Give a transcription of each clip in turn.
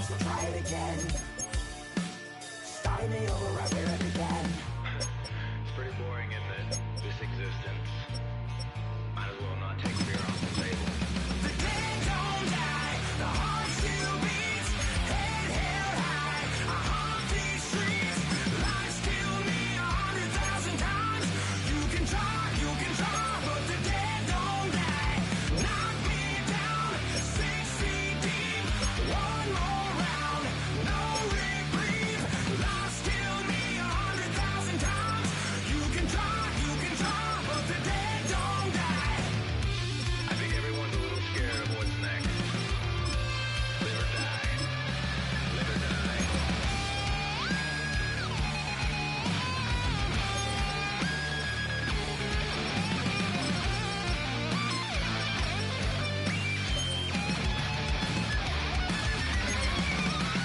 so try it again. Starting me over right where it began. It's pretty boring, isn't it? This existence. Might as well not take fear off the table. The dead don't die, the heart still beats. Head held high, I haunt these streets. Lies kill me 100,000 times. You can try, but the dead don't die. Knock me down, 6 feet deep. One more round, no reprieve. Lies kill me 100,000 times. You can try, but the dead don't die. I think everyone's a little scared of what's next. Live or die. Live or die.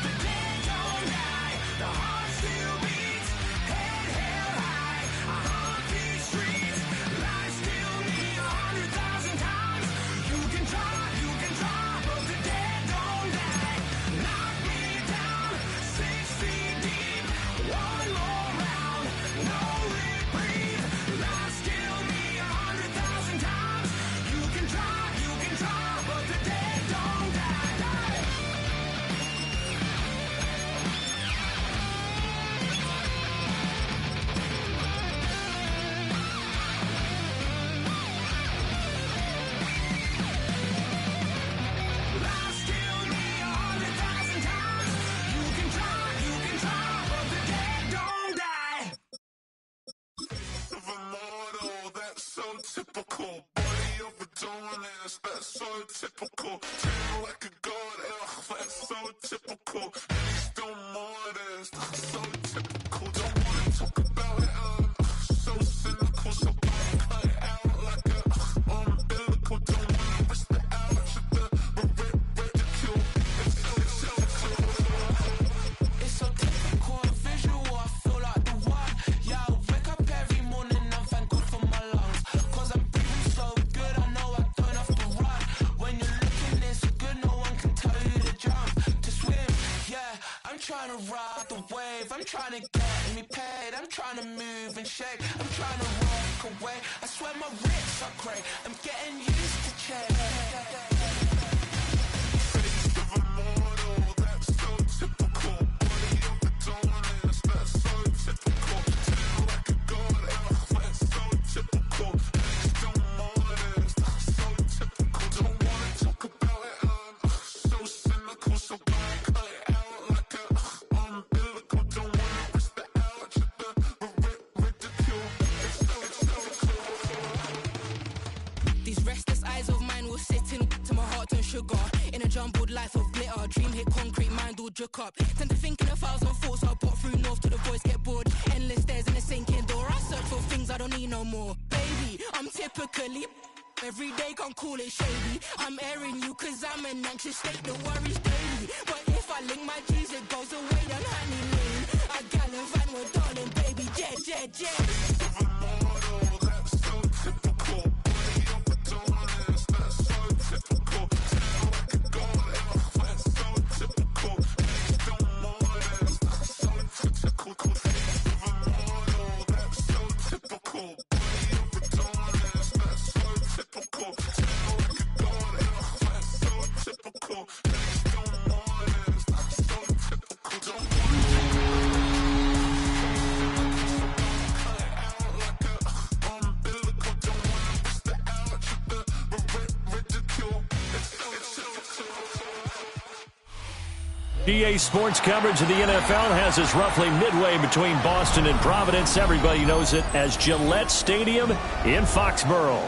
The dead don't die, the heart still beats. Head held high, I haunt these streets. Lies kill me 100,000 times. You can try, but the dead don't die. Knock me down, 6 feet deep. One more round, no reprieve. Lies kill me 100,000 times. You can try, but the dead don't die. Lies kill me 100,000 times. You can try, but the dead don't die. Of a model, that's so typical. Body of a donut, that's so typical. Treat like a god, ugh, that's so typical. Still modest, so typical. Don't wanna talk about it, so cynical. So I cut it out like a umbilical. Don't wanna risk the ouch of the ridicule. It's so typical. It's so typical and visual, I feel like the one. Yeah, I wake up every morning and thank God for my lungs. Cause I'm breathing so good, I know I don't have to run. When you're looking this good, no one can tell you to jump, to swim. Yeah, I'm trying to ride the wave, I'm trying to get me paid. I'm trying to move and shake, I'm trying to walk away. I swear my wrists are great, I'm getting used to change. Face of a model, that's so typical. Body of a donut, that's so typical. Treat like a god, ugh, that's so typical. Still modest, so typical. Don't wanna talk about it, so cynical. So I cut it out like a umbilical. Don't wanna risk the ouch of the ridicule. It's so typical. These restless eyes of mine will sit in to my heart and sugar. In a jumbled life of glitter, dream hit concrete, mind all jerk up. Tend to think in 1,000 thoughts, I'll pop through north till the voice get bored. Endless stairs in a sinking door, I search for things I don't need no more. Baby, I'm typically every day, can't call it shady. I'm airing you cause I'm an anxious state, the worries daily. But if I link my G's, it goes away, then honey lane. I gallivant with darling, baby, jet. Of a model, that's so typical. Body of a donut, that's so typical. Treat like a god, ugh, that's so typical. Still modest, so typical. Face of a model, that's so typical. Body of a donut, that's so typical. Treat like a god, ugh, that's so typical. Still modest, so typical. Don't EA Sports coverage of the NFL has us roughly midway between Boston and Providence. Everybody knows it as Gillette Stadium in Foxborough.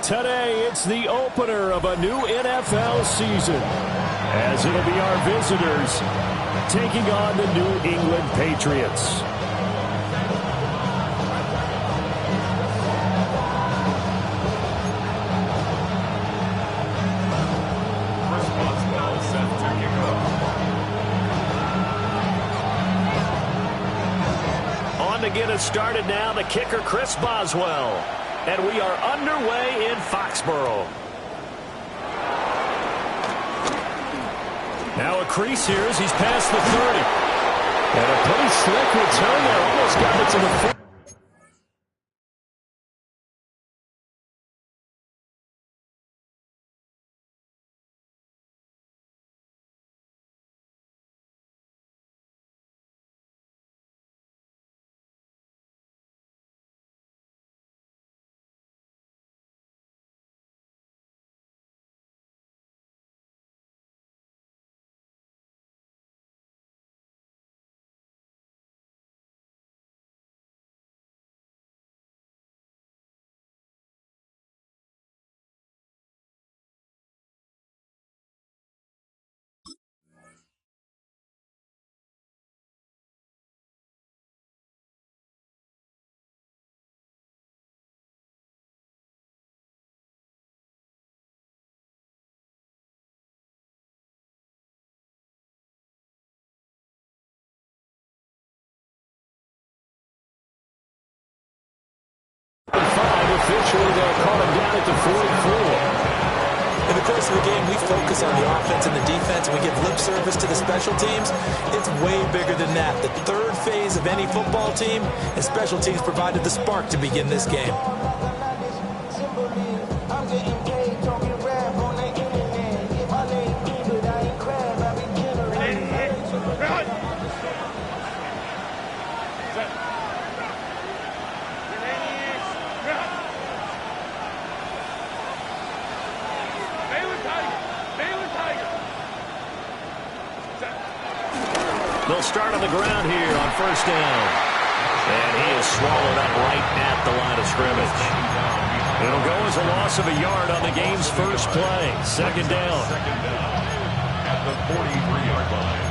Today, it's the opener of a new NFL season, as it'll be our visitors taking on the New England Patriots. To get us started now, the kicker, Chris Boswell. And we are underway in Foxborough. Now a crease here as he's past the 30. And a pretty slick return there. Almost got it to the 40. Officially, they'll call him down at the 44. In the course of the game, we focus on the offense and the defense, and we give lip service to the special teams. It's way bigger than that. The third phase of any football team, and special teams provided the spark to begin this game. They'll start on the ground here on first down. And he is swallowed up right at the line of scrimmage. It'll go as a loss of a yard on the game's first play. Second down. At the 43-yard line.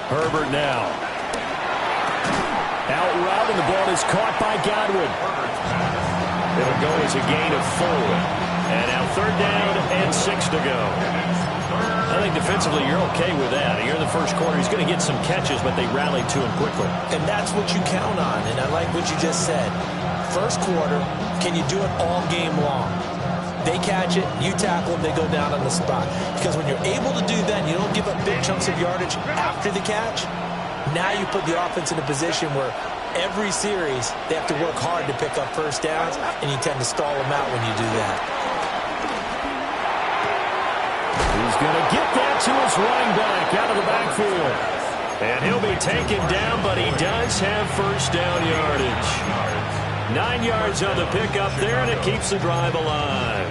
Herbert now. Out route, and the ball is caught by Godwin. It'll go as a gain of 4. And now third down and 6 to go. I think defensively you're okay with that. Here in the first quarter, he's going to get some catches, but they rallied to him quickly. And that's what you count on, and I like what you just said. First quarter, can you do it all game long? They catch it, you tackle them, they go down on the spot. Because when you're able to do that, and you don't give up big chunks of yardage after the catch, now you put the offense in a position where every series they have to work hard to pick up first downs, and you tend to stall them out when you do that. He's going to get that to his running back out of the backfield. And he'll be taken down, but he does have first down yardage. 9 yards on the pickup there, and it keeps the drive alive.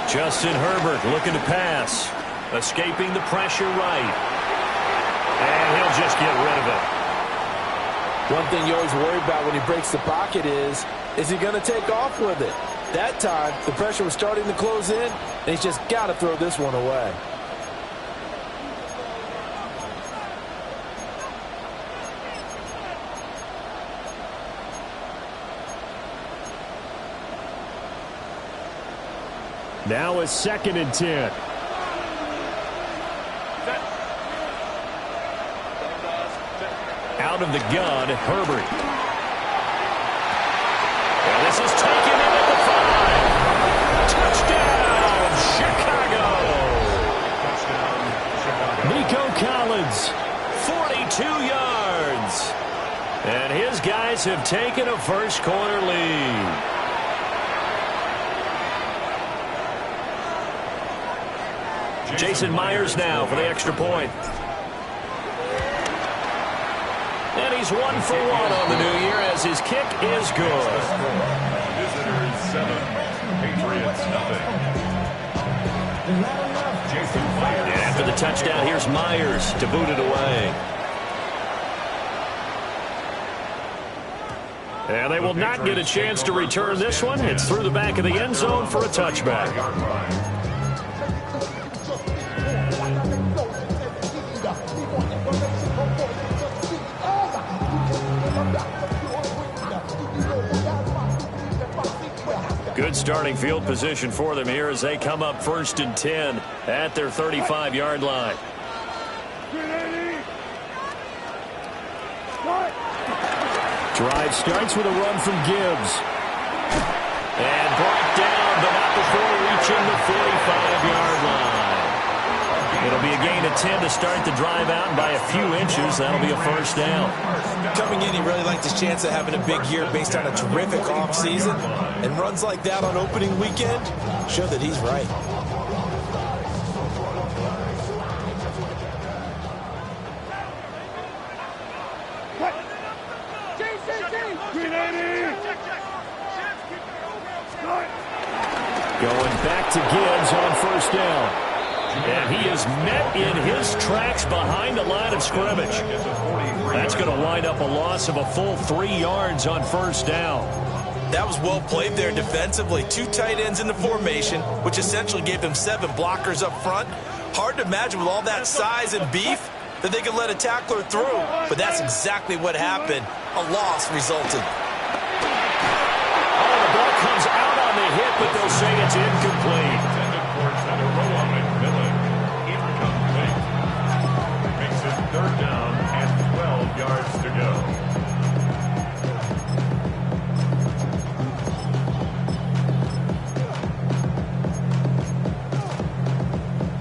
Justin Herbert looking to pass. Escaping the pressure right. And he'll just get rid of it. One thing you always worry about when he breaks the pocket is he going to take off with it? That time, the pressure was starting to close in, and he's just got to throw this one away. Now a 2nd and 10. Out of the gun, Herbert. And this is taken in at the 5. Touchdown, Chicago. Nico Collins, 42 yards. And his guys have taken a first quarter lead. Jason Myers now for the extra point. And he's 1 for 1 on the new year as his kick is good. Visitors 7, Patriots nothing. Jason Myers. And after the touchdown, here's Myers to boot it away. And they will not get a chance to return this one. It's through the back of the end zone for a touchback. Good starting field position for them here as they come up 1st and 10 at their 35-yard line. Drive starts with a run from Gibbs. And brought down, but not before reaching the 45-yard line. It'll be a gain of 10 to start the drive out, and by a few inches, that'll be a 1st down. Coming in, he really liked his chance of having a big year based on a terrific offseason. And runs like that on opening weekend show that he's right. Going back to Gibbs on 1st down. And he is met in his tracks behind the line of scrimmage. That's going to wind up a loss of a full 3 yards on 1st down. That was well played there defensively. 2 tight ends in the formation, which essentially gave them 7 blockers up front. Hard to imagine with all that size and beef that they could let a tackler through. But that's exactly what happened. A loss resulted. Oh, the ball comes out on the hit, but they'll say it's incomplete. Makes it 3rd down and 12 yards to go.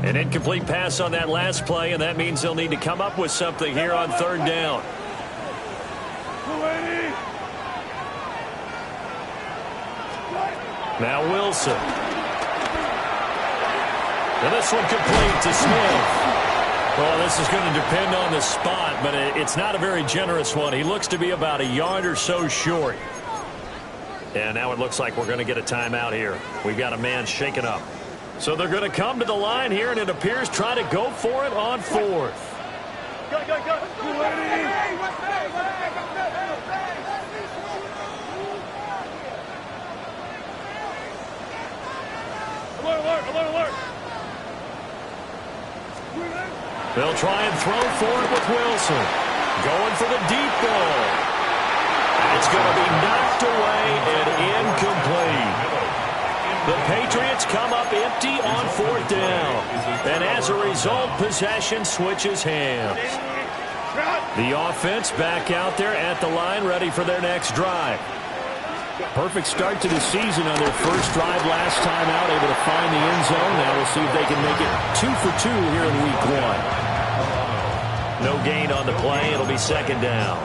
An incomplete pass on that last play, and that means they'll need to come up with something here on 3rd down. Now Wilson. And this one complete to Smith. Well, this is going to depend on the spot, but it's not a very generous one. He looks to be about a yard or so short. And now it looks like we're going to get a timeout here. We've got a man shaken up. So they're going to come to the line here, and it appears try to go for it on 4th. Alert. They'll try and throw for it with Wilson. Going for the deep ball. It's going to be knocked away and incomplete. The Patriots come up empty on 4th down. And as a result, possession switches hands. The offense back out there at the line, ready for their next drive. Perfect start to the season on their first drive last time out, able to find the end zone. Now we'll see if they can make it 2 for 2 here in week 1. No gain on the play. It'll be 2nd down.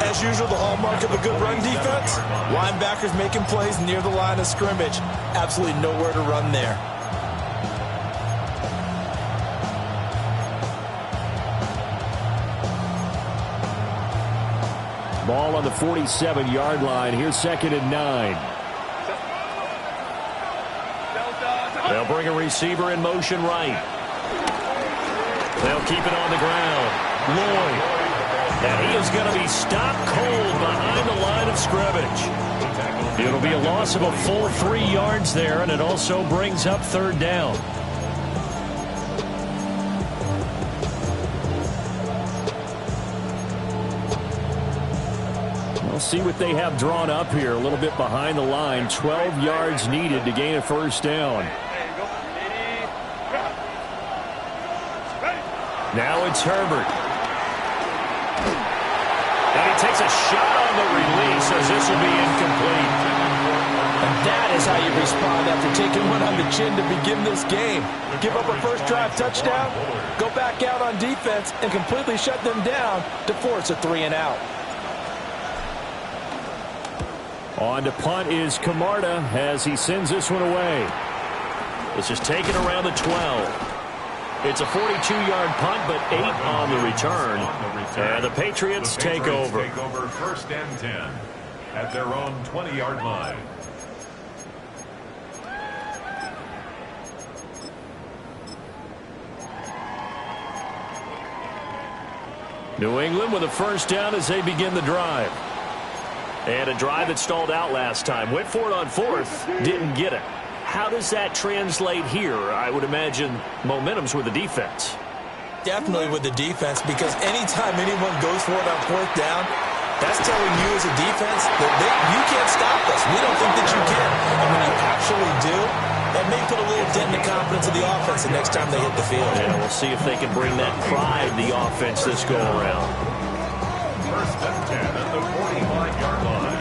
As usual, the hallmark of a good run defense, linebackers making plays near the line of scrimmage. Absolutely nowhere to run there. Ball on the 47-yard line. Here's 2nd and 9. They'll bring a receiver in motion right. They'll keep it on the ground. Lloyd. And he is going to be stopped cold behind the line of scrimmage. It'll be a loss of a full 3 yards there, and it also brings up 3rd down. We'll see what they have drawn up here. A little bit behind the line. 12 yards needed to gain a 1st down. Now it's Herbert. And he takes a shot on the release as this will be incomplete. And that is how you respond after taking one on the chin to begin this game. Give up a first drive touchdown, go back out on defense, and completely shut them down to force a 3-and-out. On to punt is Camarda as he sends this one away. This is taken around the 12. It's a 42-yard punt, but 8 on the return. And the Patriots take over. 1st and 10 at their own 20-yard line. New England with a 1st down as they begin the drive. And a drive that stalled out last time. Went for it on 4th, didn't get it. How does that translate here? I would imagine momentum's with the defense. Definitely with the defense, because anytime anyone goes for it on 4th down, That's telling you as a defense that you can't stop us. We don't think that you can. And when you actually do, that may put a little dent in the confidence of the offense the next time they hit the field. Yeah, we'll see if they can bring that pride to the offense this go-around. First and 10 at the 45-yard line.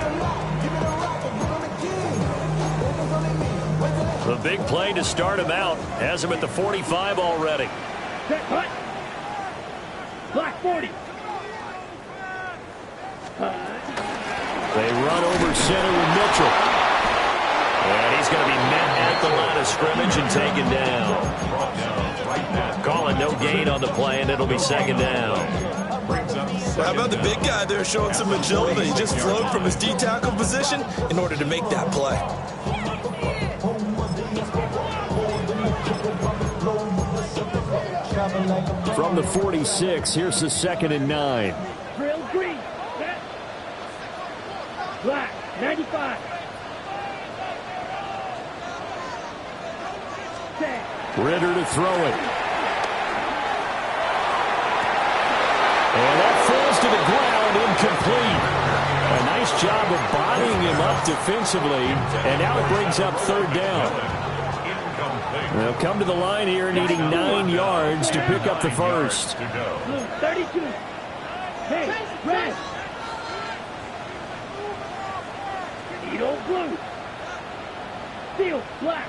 The big play to start him out. Has him at the 45 already. Set, cut. Black 40. They run over center with Mitchell. And he's going to be met at the line of scrimmage and taken down. Call it no gain on the play, and it'll be second down. Well, how about the big guy there showing some agility? He just flowed from his D-tackle position in order to make that play. From the 46, here's the 2nd and 9. Drill green. Set. Black 95. Set. Ritter to throw it. And that falls to the ground, incomplete. A nice job of bodying him up defensively, and now it brings up 3rd down. They'll come to the line here needing 9 yards to pick up the first. Blue 32. Hey, red. Needle blue. Steel black.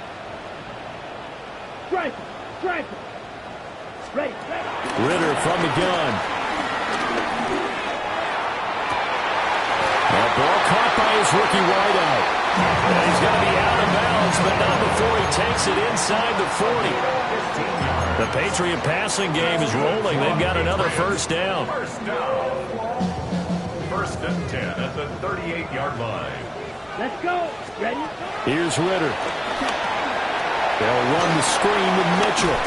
Striper. Striper. Ready. Ritter from the gun. That ball caught by his rookie wideout. And he's going to be out of bounds, but not before he takes it inside the 40. The Patriot passing game is rolling. They've got another first down. First and 10 at the 38-yard line. Let's go. Ready? Here's Ritter. They'll run the screen with Mitchell.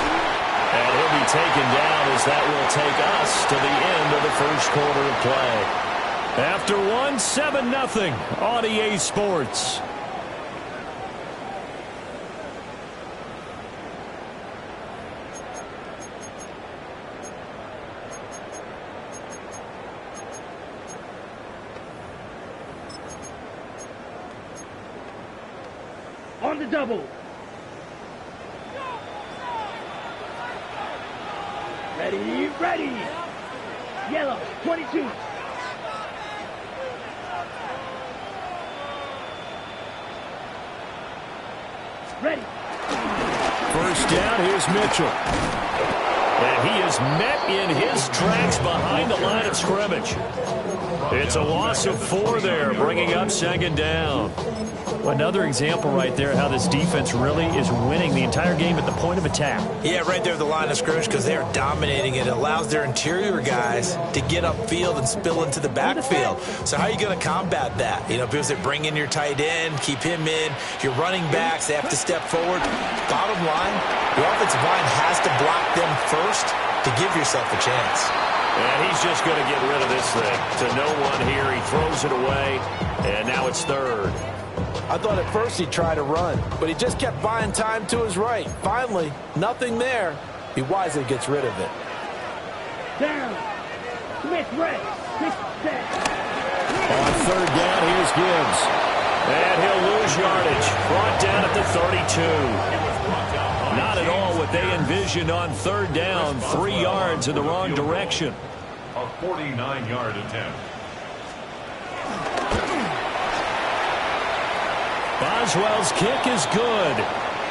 And he'll be taken down as that will take us to the end of the first quarter of play. After 7-0 on EA Sports. On the double. Ready, ready. Yellow, 22. Ready. First down, here's Mitchell. And he is met in his tracks behind the line of scrimmage. It's a loss of 4 there, bringing up 2nd down. Another example right there how this defense really is winning the entire game at the point of attack. Yeah, right there at the line of scrimmage because they are dominating it. It allows their interior guys to get upfield and spill into the backfield. So how are you going to combat that? You know, because they bring in your tight end, keep him in. Your running backs, they have to step forward. Bottom line, your offensive line has to block them first to give yourself a chance. And he's just going to get rid of this thing. To no one here, he throws it away, and now it's 3rd. I thought at first he'd try to run, but he just kept buying time to his right. Finally, nothing there. He wisely gets rid of it. Down. Smith red. 6 set. On 3rd down, here's Gibbs. And he'll lose yardage. Brought down at the 32. Not at all what they envisioned on 3rd down. 3 yards in the wrong direction. A 49-yard attempt. Boswell's kick is good.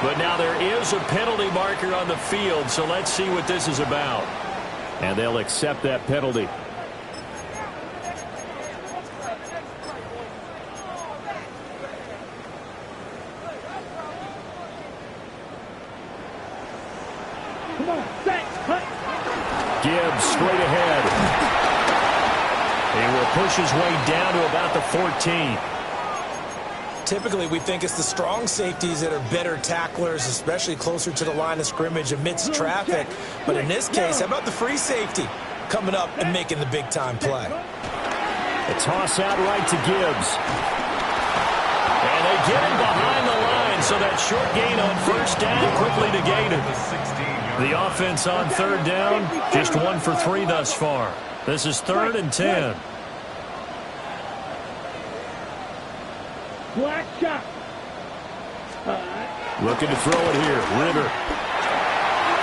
But now there is a penalty marker on the field, so let's see what this is about. And they'll accept that penalty. Come on, set, cut. Gibbs straight ahead. He will push his way down to about the 14. Typically, we think it's the strong safeties that are better tacklers, especially closer to the line of scrimmage amidst traffic. But in this case, how about the free safety coming up and making the big-time play? A toss out right to Gibbs. And they get him behind the line, so that short gain on 1st down quickly negated. The offense on 3rd down, just 1 for 3 thus far. This is 3rd and 10. Black shot. Looking to throw it here. Ritter.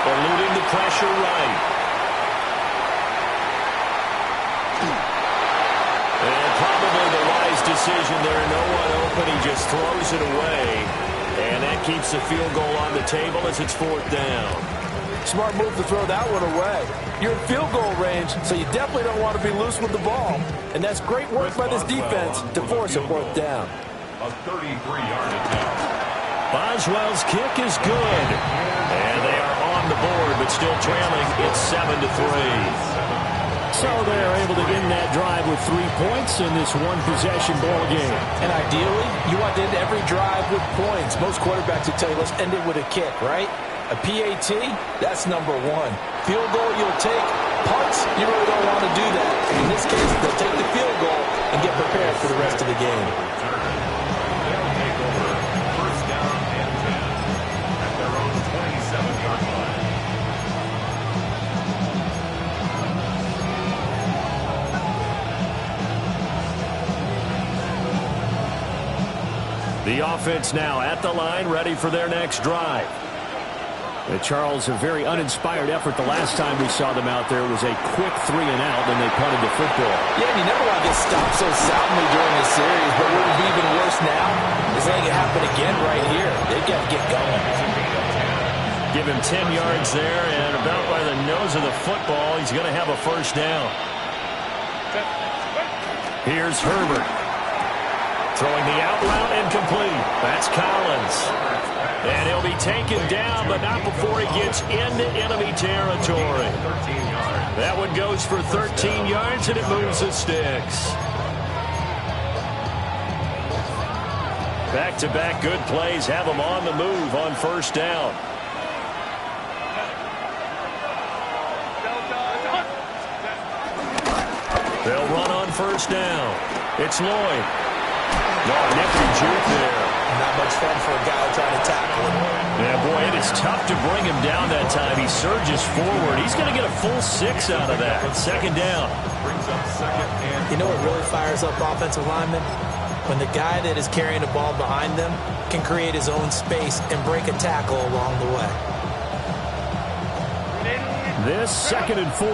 Eluding the pressure right. And probably the wise decision there. No one open. He just throws it away. And that keeps the field goal on the table as it's 4th down. Smart move to throw that one away. You're in field goal range, so you definitely don't want to be loose with the ball. And that's great work by this defense to force a 4th down. A 33-yard attempt. Boswell's kick is good. And they are on the board, but still trailing. It's 7-3. So they're able to end that drive with 3 points in this one-possession ball game. And ideally, you want to end every drive with points. Most quarterbacks would tell you, let's end it with a kick, right? A PAT, that's number 1. Field goal, you'll take. Punts, you really don't want to do that. In this case, they'll take the field goal and get prepared for the rest of the game. They'll take over 1st down and 10 at their own 27-yard line. The offense now at the line, ready for their next drive. Charles, a very uninspired effort the last time we saw them out there. It was a quick 3-and-out, then they punted the football. Yeah, and you never want to get stopped so soundly during the series, but what would be even worse now is letting it happen again right here. They've got to get going. Give him 10 yards there, and about by the nose of the football, he's going to have a 1st down. Here's Herbert. Throwing the out route incomplete. That's Collins. And he'll be taken down, but not before he gets into enemy territory. That one goes for 13 yards, and it moves the sticks. Back-to-back good plays have them on the move on 1st down. They'll run on 1st down. It's Lloyd. No, nifty juke there. Not much fun for a guy trying to tackle him. Yeah, boy, it is tough to bring him down that time. He surges forward. He's going to get a full 6 out of that. 2nd down. Brings up 2nd and You know what really fires up offensive linemen? When the guy that is carrying the ball behind them can create his own space and break a tackle along the way. This 2nd and 4.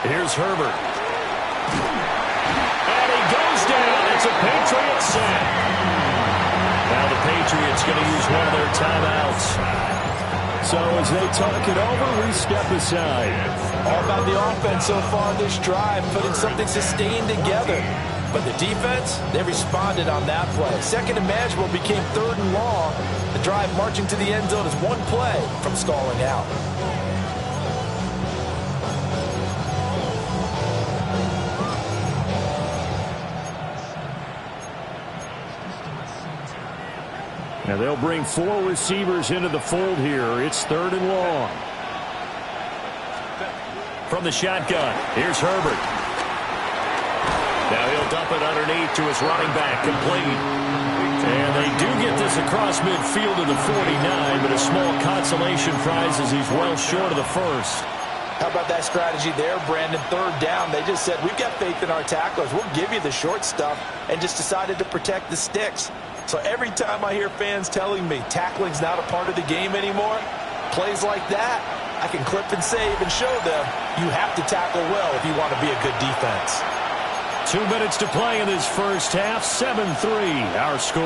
Here's Herbert. And he goes down. It's a Patriot sack. Now the Patriots going to use one of their timeouts. So as they talk it over, we step aside. All about the offense so far this drive, putting something sustained together. But the defense, they responded on that play. 2nd and manageable became 3rd and long. The drive marching to the end zone is one play from stalling out. Now they'll bring 4 receivers into the fold here. It's 3rd and long. From the shotgun, here's Herbert. Now he'll dump it underneath to his running back, complete. And they do get this across midfield to the 49, but a small consolation prize as he's well short of the 1st. How about that strategy there, Brandon? 3rd down, they just said, we've got faith in our tacklers. We'll give you the short stuff, and just decided to protect the sticks. So every time I hear fans telling me tackling's not a part of the game anymore, plays like that, I can clip and save and show them you have to tackle well if you want to be a good defense. 2 minutes to play in this 1st half. 7-3, our score.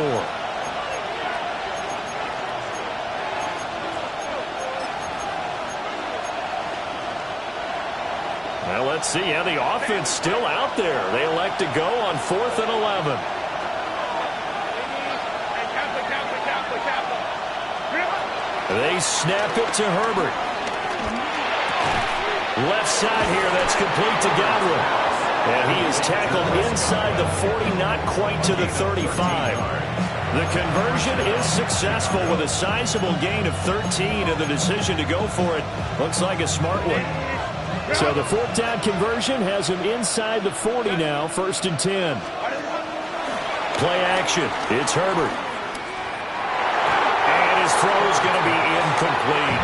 Well, let's see. Yeah, the offense still out there. They elect to go on 4th and 11. They snap it to Herbert. Left side here, that's complete to Godwin. And he is tackled inside the 40, not quite to the 35. The conversion is successful with a sizable gain of 13, and the decision to go for it looks like a smart one. So the 4th down conversion has him inside the 40 now, 1st and 10. Play action. It's Herbert. And his throw is going to be incomplete.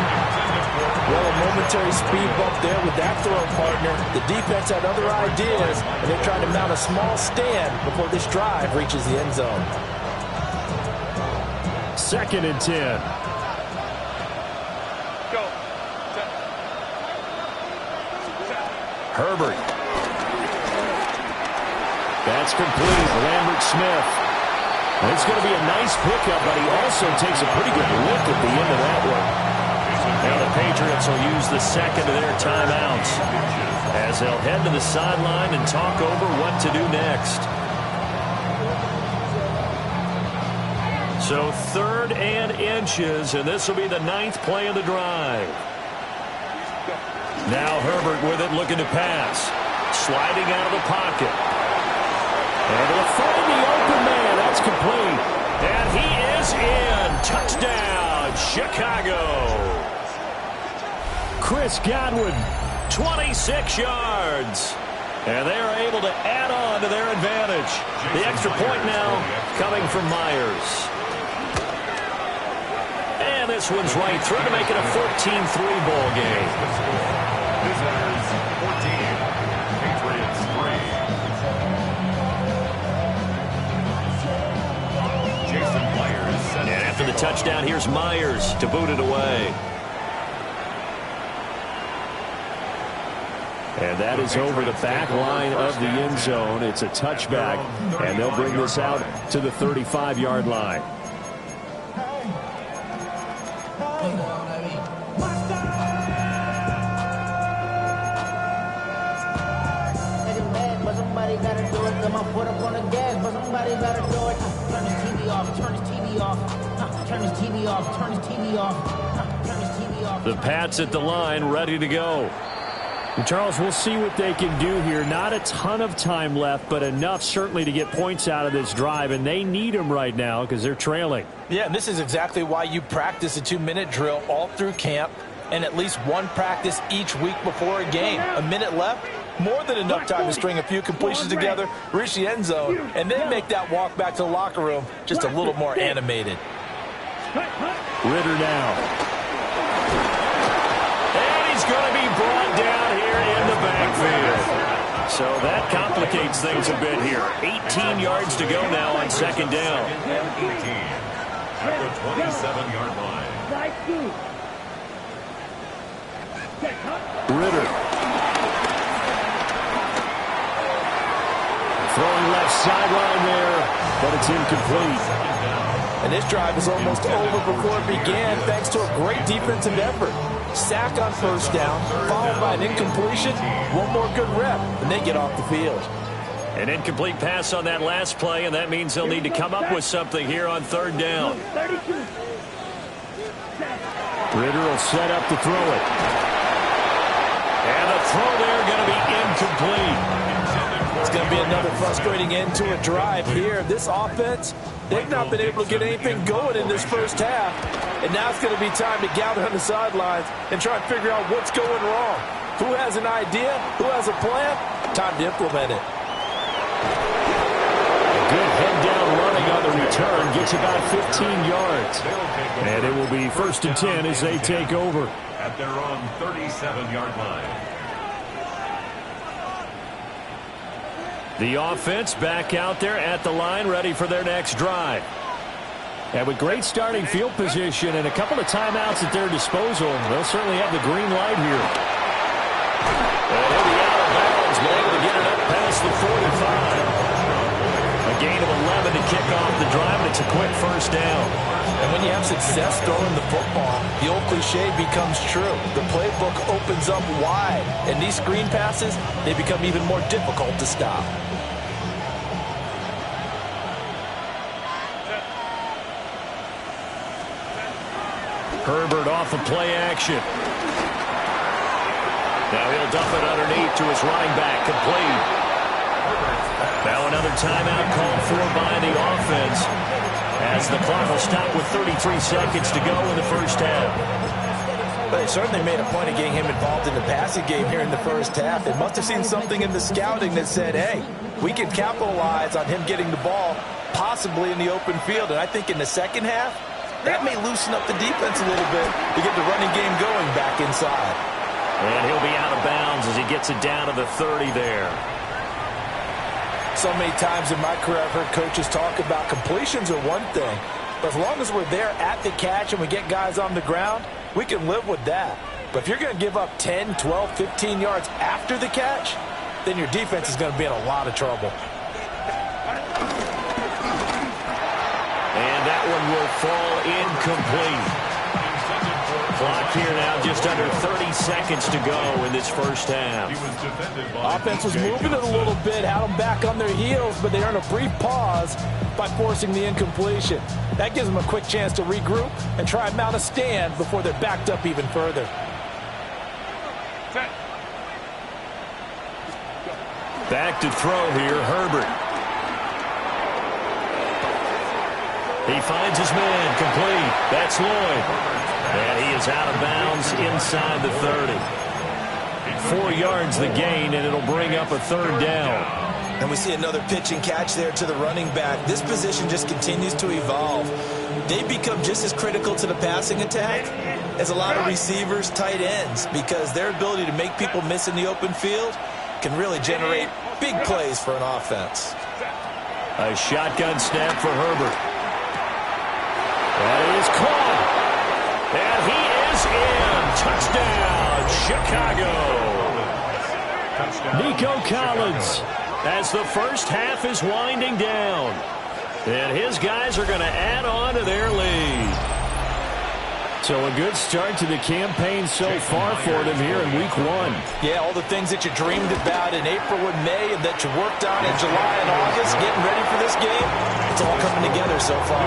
Well, a momentary speed bump there with that throw partner. The defense had other ideas, and they're trying to mount a small stand before this drive reaches the end zone. 2nd and 10. Go. Herbert. That's complete. Lambert Smith. And it's going to be a nice pickup, but he also takes a pretty good look at the end of that one. Now the Patriots will use the second of their timeouts as they'll head to the sideline and talk over what to do next. So 3rd and inches, and this will be the 9th play of the drive. Now Herbert with it, looking to pass. Sliding out of the pocket. And he'll find the open man. That's complete. And he is in. Touchdown, Chicago. Chris Godwin, 26 yards. And they are able to add on to their advantage. The extra point now coming from Myers. And this one's right through to make it a 14-3 ball game. Visitors 14, Patriots 3. Jason Myers. And after the touchdown, here's Myers to boot it away. And that is over the back line of the end zone. It's a touchback, and they'll bring this out to the 35-yard line. But somebody gotta do it. Got my foot up on the gas, but somebody gotta do it. Turn this TV off, turn this TV off. Turn this TV off, turn this TV off. Turn this TV off. The Pats at the line, ready to go. And Charles, we'll see what they can do here. Not a ton of time left, but enough certainly to get points out of this drive, and they need them right now because they're trailing. Yeah, and this is exactly why you practice a 2-minute drill all through camp and at least one practice each week before a game. A minute left, more than enough time to string a few completions together, reach the end zone, and then make that walk back to the locker room just a little more animated. Ritter now. And he's going to be brought down here in the backfield. So that complicates things a bit here. 18 yards to go now on second down. And 18 at the 27-yard line. Ritter. Throwing left sideline there, but it's incomplete. And this drive is almost over before it began thanks to a great defensive effort. Sack on first down, followed by an incompletion. One more good rep, and they get off the field. An incomplete pass on that last play, and that means they'll need to come up with something here on third down. Ritter will set up to throw it. And the throw there going to be incomplete. It's going to be another frustrating end to a drive here. This offense, they've not been able to get anything going in this first half. And now it's going to be time to gather on the sidelines and try and figure out what's going wrong. Who has an idea? Who has a plan? Time to implement it. A good head-down running on the return gets about 15 yards. And it will be 1st and 10 as they take over. At their own 37-yard line. The offense back out there at the line, ready for their next drive. And with great starting field position and a couple of timeouts at their disposal, they'll certainly have the green light here. And he'll be out of bounds, but able to get it up past the 45. A gain of 11 to kick off the drive, and it's a quick first down. And when you have success throwing the football, the old cliche becomes true. The playbook opens up wide, and these screen passes, they become even more difficult to stop. Herbert off of play action. Now he'll dump it underneath to his running back, complete. Now another timeout called for by the offense as the clock will stop with 33 seconds to go in the first half. But they certainly made a point of getting him involved in the passing game here in the first half. They must have seen something in the scouting that said, hey, we can capitalize on him getting the ball possibly in the open field. And I think in the second half, That may loosen up the defense a little bit to get the running game going back inside. And he'll be out of bounds as he gets it down to the 30 there. So many times in my career I've heard coaches talk about completions are one thing, but as long as we're there at the catch and we get guys on the ground, we can live with that. But if you're going to give up 10, 12, 15 yards after the catch, then your defense is going to be in a lot of trouble. And that one will fall incomplete. Clock here now just under 30 seconds to go in this first half. Offense was moving it a little bit, had them back on their heels, but they earned a brief pause by forcing the incompletion. That gives them a quick chance to regroup and try and mount a stand before they're backed up even further. Back to throw here, Herbert. He finds his man, complete. That's Lloyd. And he is out of bounds inside the 30. 4 yards the gain, and it'll bring up a third down. And we see another pitch and catch there to the running back. This position just continues to evolve. They become just as critical to the passing attack as a lot of receivers, tight ends, because their ability to make people miss in the open field can really generate big plays for an offense. A shotgun snap for Herbert. That is caught. And he is in. Touchdown, Chicago. Nico Collins as the first half is winding down. And his guys are going to add on to their lead. So a good start to the campaign so far for them here in week 1. Yeah, all the things that you dreamed about in April and May and that you worked on in July and August, getting ready for this game, it's all coming together so far.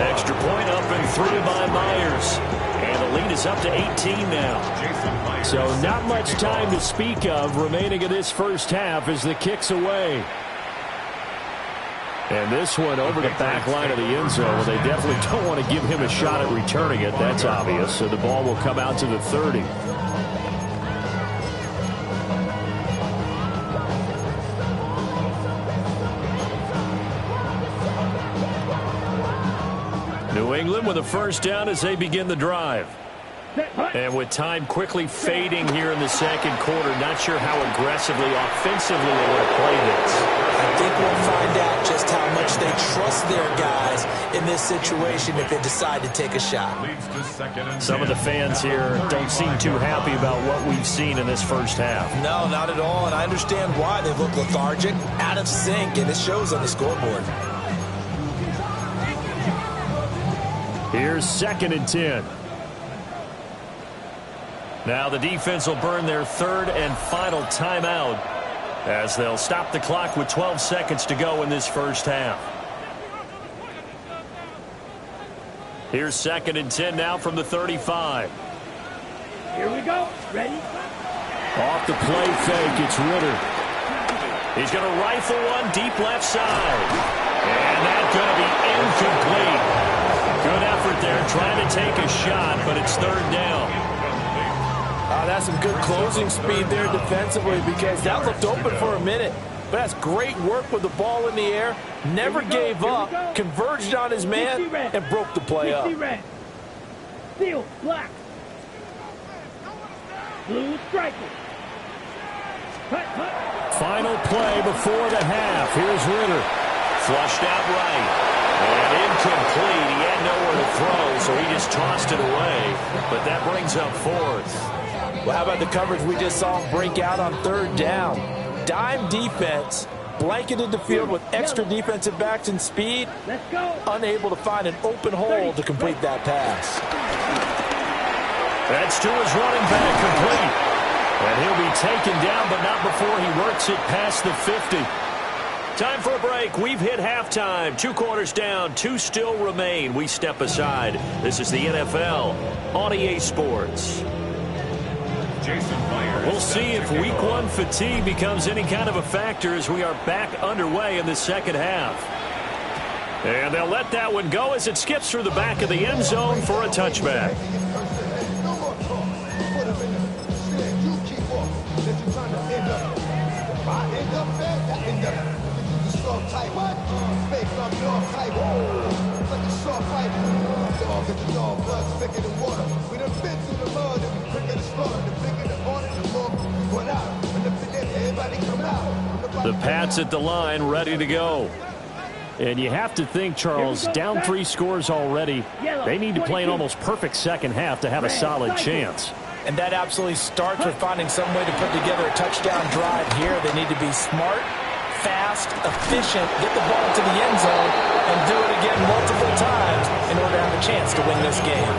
Extra point up and through by Myers. And the lead is up to 18 now. So not much time to speak of remaining in this first half as the kick's away. And this one over the back line of the end zone. Well, they definitely don't want to give him a shot at returning it. That's obvious. So the ball will come out to the 30. New England with a first down as they begin the drive. And with time quickly fading here in the second quarter, not sure how aggressively, offensively they want to play this. I think we'll find out just how much they trust their guys in this situation if they decide to take a shot. Some of the fans here don't seem too happy about what we've seen in this first half. No, not at all, and I understand why. They look lethargic, out of sync, and it shows on the scoreboard. Here's 2nd and 10. Now the defense will burn their third and final timeout as they'll stop the clock with 12 seconds to go in this first half. Here's 2nd and 10 now from the 35. Here we go. Ready? Off the play fake, it's Ritter. He's going to rifle one deep left side. And that's going to be incomplete. Good effort there, trying to take a shot, but it's third down. That's some good closing speed there defensively because that looked open for a minute. But that's great work with the ball in the air. Never gave up, converged on his man, and broke the play up. Steel, black. Blue striker. Final play before the half. Here's Ritter. Flushed out right. And incomplete. He had nowhere to throw, so he just tossed it away. But that brings up 4th. Well, how about the coverage we just saw him break out on 3rd down? Dime defense, blanketed the field with extra defensive backs and speed, unable to find an open hole to complete that pass. That's to his running back, complete. And he'll be taken down, but not before he works it past the 50. Time for a break. We've hit halftime. 2 quarters down, 2 still remain. We step aside. This is the NFL on EA Sports. We'll see if week 1 fatigue becomes any kind of a factor as we are back underway in the second half. And they'll let that one go as it skips through the back of the end zone for a touchback. Type, what? Fake, I'm your type. Like a short fight. dog, cause it's all blood, thicker than water. We done been through the mud, and we quicker to slaughter. The bigger the order, the more we put out. When the finish, everybody come out. The Pats at the line, ready to go. And you have to think, Charles, down 3 scores already. They need to play an almost perfect second half to have a solid chance. And that absolutely starts with finding some way to put together a touchdown drive here. They need to be smart, fast, efficient, get the ball to the end zone, and do it again multiple times in order to have a chance to win this game.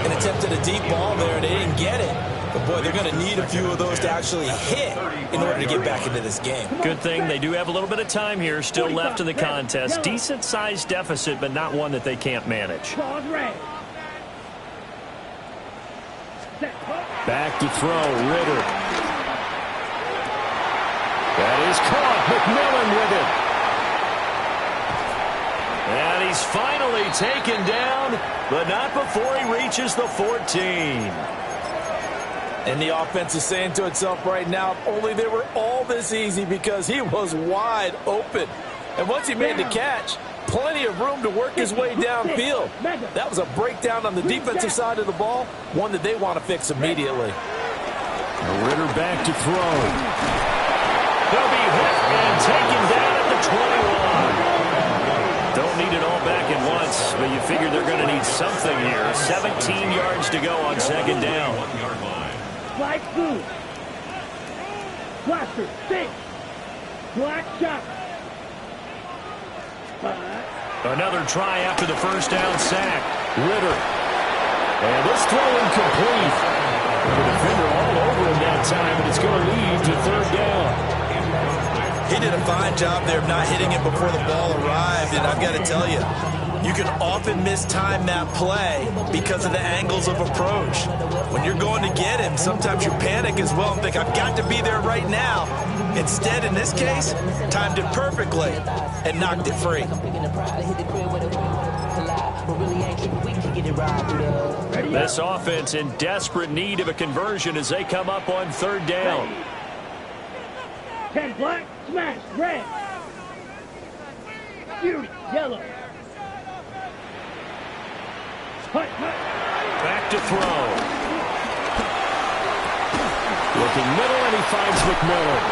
An attempt at a deep ball there, they didn't get it. But, boy, they're going to need a few of those to actually hit in order to get back into this game. Good thing they do have a little bit of time here still left in the contest. Decent-sized deficit, but not one that they can't manage. Back to throw, Ritter. That is caught. McMillan with it. And he's finally taken down, but not before he reaches the 14. And the offense is saying to itself right now, if only they were all this easy, because he was wide open. And once he made the catch, plenty of room to work his way downfield. That was a breakdown on the defensive side of the ball, one that they want to fix immediately. Ritter back to throw. They'll be hit and taken down at the 21. Don't need it all back at once, but you figure they're going to need something here. 17 yards to go on second down. Black food. Blaster, 6. Black shot. Another try after the first down sack. Ritter. And this throw incomplete. The defender all over him that time, and it's going to lead to third down. He did a fine job there of not hitting it before the ball arrived, and I've got to tell you, you can often mistime that play because of the angles of approach. When you're going to get him, sometimes you panic as well and think, I've got to be there right now. Instead, in this case, timed it perfectly and knocked it free. This offense in desperate need of a conversion as they come up on third down. 10 black, smash, red. Beauty, yellow. Back to throw. Looking middle, and he finds McMillan.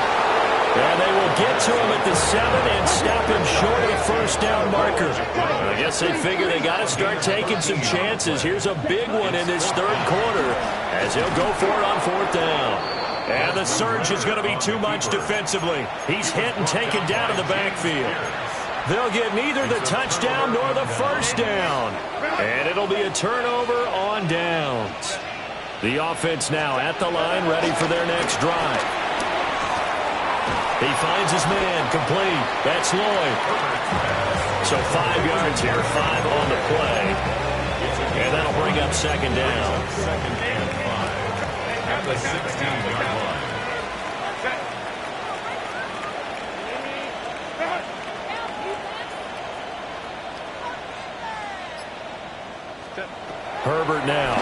And they will get to him at the 7 and stop him short of the first down marker. I guess they figure they got to start taking some chances. Here's a big one in this third quarter as he'll go for it on fourth down. And the surge is going to be too much defensively. He's hit and taken down in the backfield. They'll get neither the touchdown nor the first down. And it'll be a turnover on downs. The offense now at the line, ready for their next drive. He finds his man, complete. That's Lloyd. So 5 yards here, 5 on the play. And that'll bring up second down. Second and 5 at the 16-yard line. Herbert now.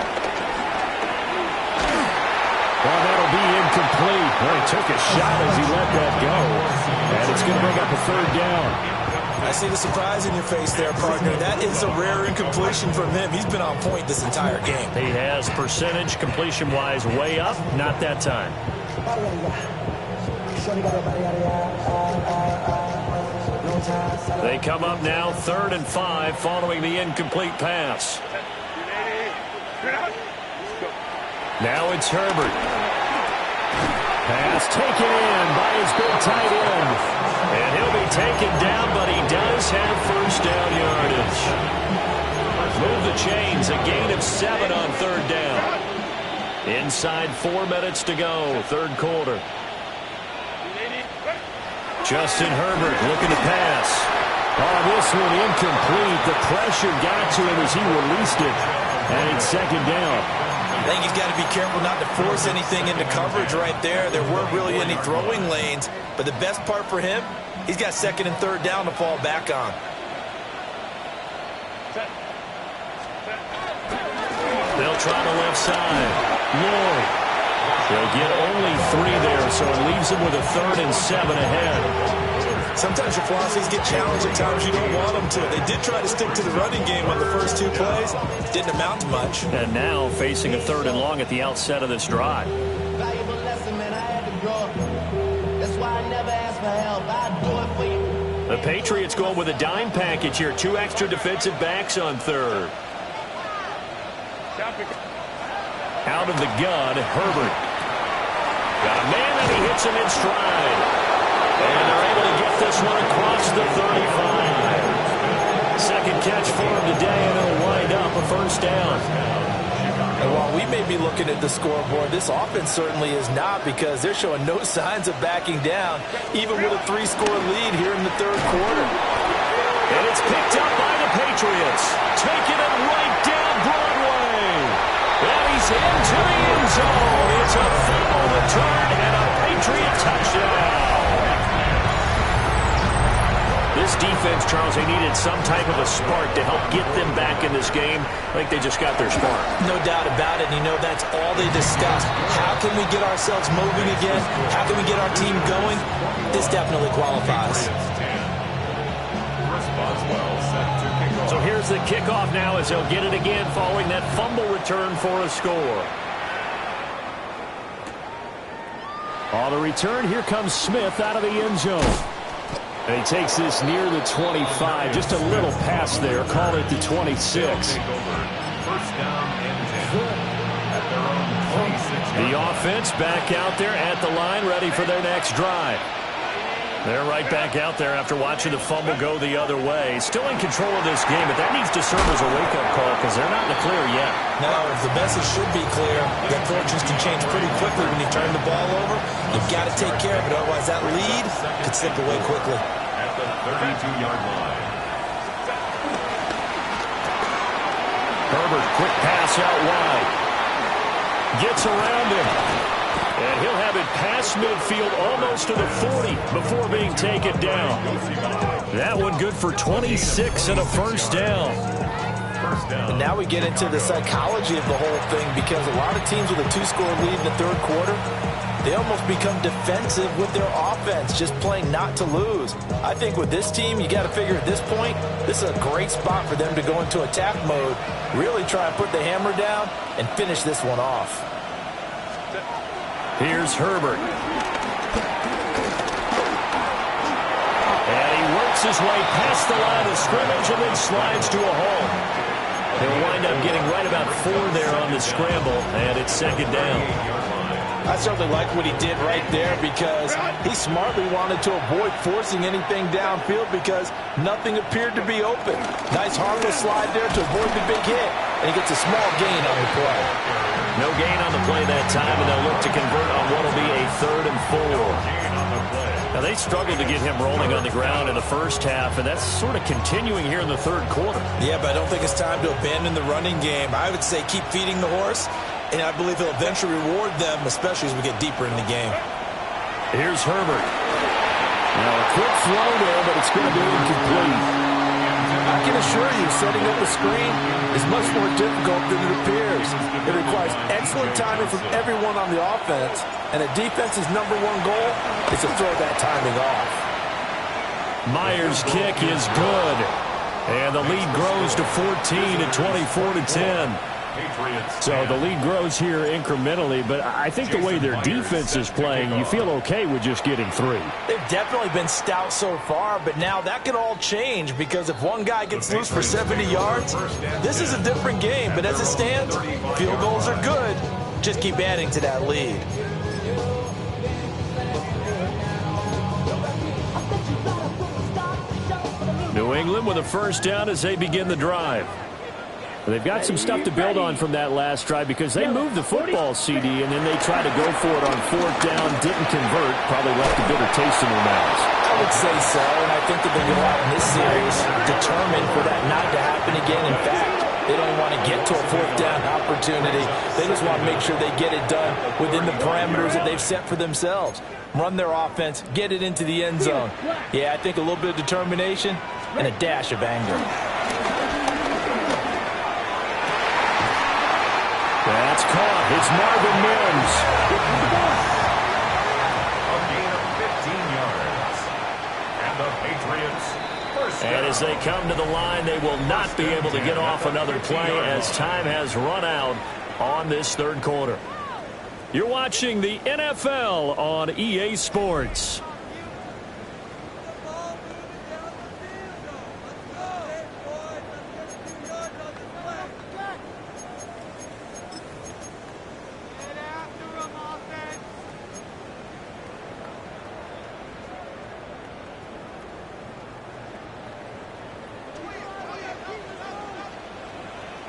Well, that'll be incomplete. Well, he took a shot as he let that go. And it's going to bring up a third down. I see the surprise in your face there, partner. That is a rare incompletion from him. He's been on point this entire game. He has percentage completion-wise way up. Not that time. They come up now 3rd and 5 following the incomplete pass. Now it's Herbert. Pass taken in by his big tight end. And he'll be taken down, but he does have first down yardage. Move the chains, a gain of 7 on third down. Inside 4 minutes to go, third quarter. Justin Herbert looking to pass. Oh, this one incomplete. The pressure got to him as he released it. And it's second down. I think he's got to be careful not to force anything into coverage right there. There weren't really any throwing lanes. But the best part for him, he's got second and third down to fall back on. They'll try the left side. Lloyd. They'll get only 3 there, so it leaves them with a 3rd and 7 ahead. Sometimes your philosophies get challenged at times you don't want them to. They did try to stick to the running game on the first 2 plays. Didn't amount to much. And now facing a 3rd and long at the outset of this drive. Valuable lesson, man. I had to grow up. That's why I never ask for help. I do it for you. The Patriots going with a dime package here. 2 extra defensive backs on 3rd. Out of the gun, Herbert. Got a man, and he hits him in stride. And they're able to get this one across the 35. Second catch for him today, and it'll wind up a 1st down. And while we may be looking at the scoreboard, this offense certainly is not, because they're showing no signs of backing down, even with a 3-score lead here in the 3rd quarter. And it's picked up by the Patriots. Taking it right down Broadway. And he's into the end zone. It's a fumble return and a Patriot touchdown. This defense, Charles, they needed some type of a spark to help get them back in this game. I think they just got their spark. No doubt about it. And, that's all they discussed. How can we get ourselves moving again? How can we get our team going? This definitely qualifies. So here's the kickoff now as they'll get it again following that fumble return for a score. On the return, here comes Smith out of the end zone. And he takes this near the 25. Just a little pass there. Call it the 26. The offense back out there at the line, ready for their next drive. They're right back out there after watching the fumble go the other way. Still in control of this game, but that needs to serve as a wake-up call because they're not in the clear yet. No, the message should be clear that fortunes can change pretty quickly when you turn the ball over. You've got to take care of it, otherwise that lead could slip away quickly. At the 32-yard line. Herbert, quick pass out wide. Gets around him. And he'll have it past midfield almost to the 40 before being taken down. That one good for 26 and a 1st down. And now we get into the psychology of the whole thing, because a lot of teams with a 2-score lead in the 3rd quarter, they almost become defensive with their offense, just playing not to lose. I think with this team, you got to figure at this point, this is a great spot for them to go into attack mode, really try and put the hammer down and finish this one off. Here's Herbert. And he works his way past the line of scrimmage and then slides to a hole. He'll wind up getting right about 4 there on the scramble, and it's 2nd down. I certainly like what he did right there, because he smartly wanted to avoid forcing anything downfield because nothing appeared to be open. Nice harmless slide there to avoid the big hit, and he gets a small gain on the play. No gain on the play that time, and they'll look to convert on what will be a 3rd and 4. Now, they struggled to get him rolling on the ground in the first half, and that's sort of continuing here in the 3rd quarter. Yeah, but I don't think it's time to abandon the running game. I would say keep feeding the horse, and I believe he'll eventually reward them, especially as we get deeper in the game. Here's Herbert. Now, a quick throw there, but it's going to be incomplete. I can assure you, setting up a screen is much more difficult than it appears. It requires excellent timing from everyone on the offense, and a defense's #1 goal is to throw that timing off. Myers' kick is good, and the lead grows to 14 at 24-10. So the lead grows here incrementally, but I think the way their defense is playing, you feel okay with just getting 3. They've definitely been stout so far, but now that could all change, because if one guy gets loose for 70 yards, this is a different game. But as it stands, field goals are good. Just keep adding to that lead. New England with a 1st down as they begin the drive. They've got some stuff to build on from that last drive, because they moved the football, CD, and then they tried to go for it on 4th down, didn't convert, probably left a bitter taste in their mouths. I would say so, and I think that they go out in this series determined for that not to happen again. In fact, they don't want to get to a 4th down opportunity. They just want to make sure they get it done within the parameters that they've set for themselves. Run their offense, get it into the end zone. Yeah, I think a little bit of determination and a dash of anger. That's caught. It's Marvin Mims. A gain of 15 yards. And the And as they come to the line, they will not be able to get off another play as time has run out on this third quarter. You're watching the NFL on EA Sports.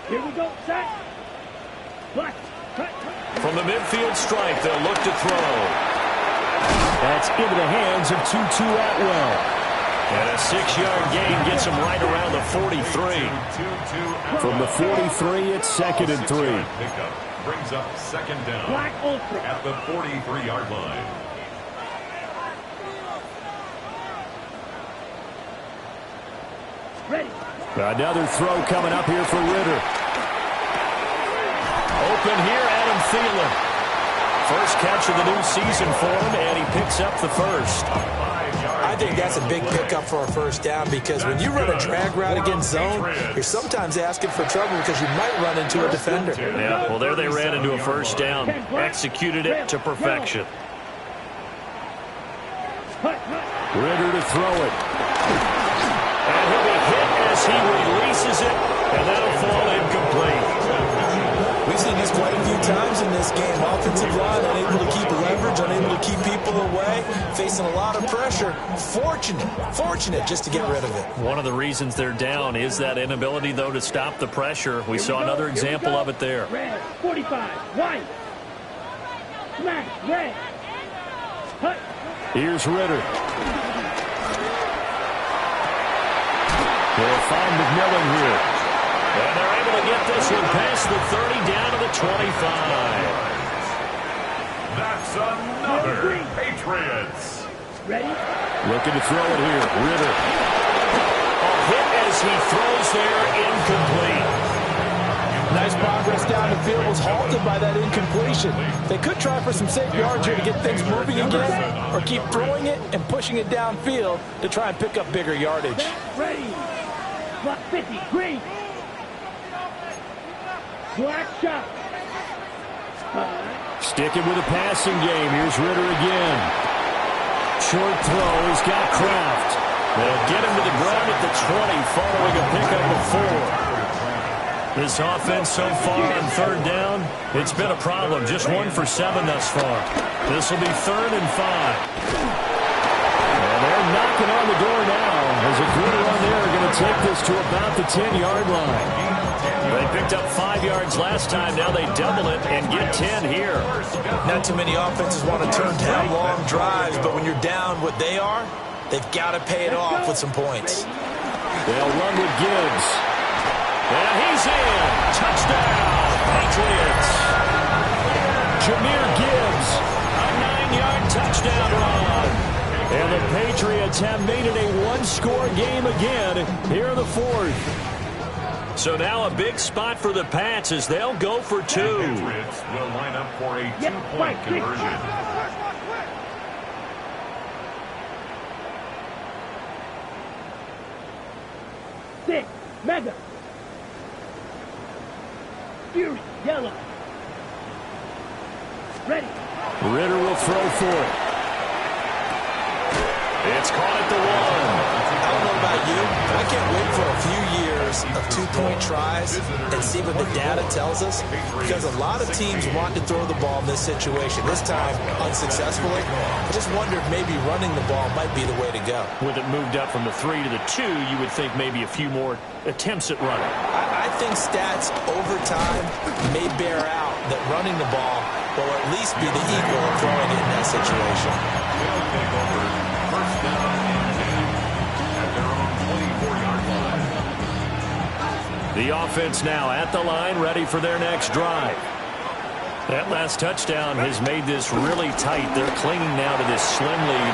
Here we go, set. Black. From the midfield stripe, they'll look to throw. That's into the hands of Tutu Atwell. And a 6-yard gain gets him right around the 43. From the 43, it's 2nd and 3. Pickup brings up 2nd down Black Ultra. at the 43-yard line. Ready. Another throw coming up here for Ritter. Open here, Adam Thielen. First catch of the new season for him, and he picks up the first. I think that's a big pickup for a first down because when you run a drag route against zone, you're sometimes asking for trouble because you might run into a defender. Yeah, well, there they ran into a first down. Executed it to perfection. Ritter to throw it. And he'll be hit as he releases it, and that'll fall incomplete. We've seen this quite a few times in this game. Offensive line unable to keep leverage, unable to keep people away, facing a lot of pressure. Fortunate just to get rid of it. One of the reasons they're down is that inability, though, to stop the pressure. We saw another example of it there. Red, 45, white. Smash, red. Hut. Here's Ritter. They'll find McMillan here. And they're able to get this one past the 30 down to the 25. That's another Patriots. Ready? Looking to throw it here. Ritter. A hit as he throws there, incomplete. Nice progress down the field was halted by that incompletion. They could try for some safe yards here to get things moving again, or keep throwing it and pushing it downfield to try and pick up bigger yardage. Ready. Black 50, green. Black shot. Sticking with a passing game. Here's Ritter again. Short throw. He's got Kraft. They'll get him to the ground at the 20 following a pickup of 4. This offense so far on third down, it's been a problem. Just 1 for 7 thus far. This will be 3rd and 5. And they're knocking on the door now as a Ritter on there are going to take this to about the 10-yard line. They picked up 5 yards last time. Now they double it and get 10 here. Not too many offenses want to turn down long drives, but when you're down what they are, they've got to pay it off with some points. They'll run with Gibbs. And he's in. Touchdown, Patriots. Jahmyr Gibbs. A 9-yard touchdown run. And the Patriots have made it a one-score game again here in the 4th. So now a big spot for the Pats as they'll go for 2. Patriots will line up for a 2-point conversion. Six, mega. Fury, yellow. Ready. Ritter will throw for it. It's caught at the 1. I don't know about you, but I can't wait for a few years of 2-point tries and see what the data tells us, because a lot of teams want to throw the ball in this situation. This time, unsuccessfully. I just wonder if maybe running the ball might be the way to go. With it moved up from the 3 to the 2, you would think maybe a few more attempts at running. I think stats over time may bear out that running the ball will at least be the equal of throwing it in that situation. They'll take over first down and 10 at their own 24-yard line. The offense now at the line, ready for their next drive. That last touchdown has made this really tight. They're clinging now to this slim lead.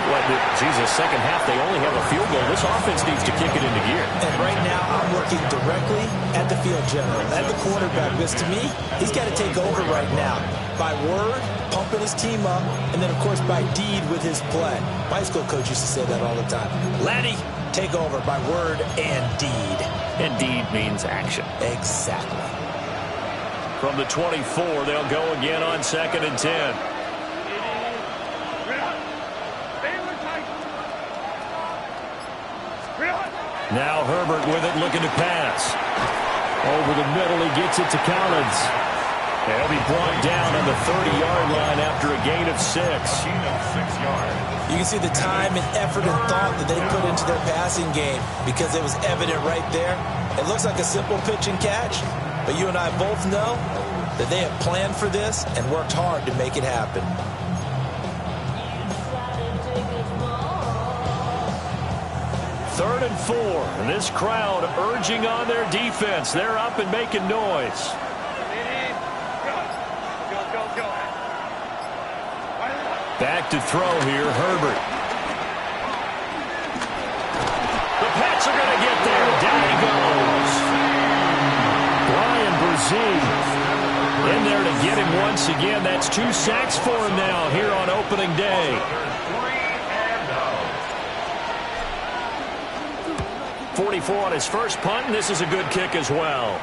Second half, they only have a field goal. This offense needs to kick it into gear. And right now, I'm looking directly at the field general, at the quarterback, because to me, he's got to take over right now. By word, pumping his team up, and then, of course, by deed with his play. My high school coach used to say that all the time. Laddie, take over by word and deed. And deed means action. Exactly. From the 24, they'll go again on 2nd and 10. Now Herbert with it, looking to pass. Over the middle, he gets it to Collins. He'll be brought down on the 30-yard line after a gain of 6. You can see the time and effort and thought that they put into their passing game because it was evident right there. It looks like a simple pitch and catch, but you and I both know that they have planned for this and worked hard to make it happen. Third and 4, and this crowd urging on their defense. They're up and making noise. Back to throw here, Herbert. The Pats are going to get there. Down he goes. Brian Brzee in there to get him once again. That's 2 sacks for him now here on opening day. 44 on his first punt, and this is a good kick as well.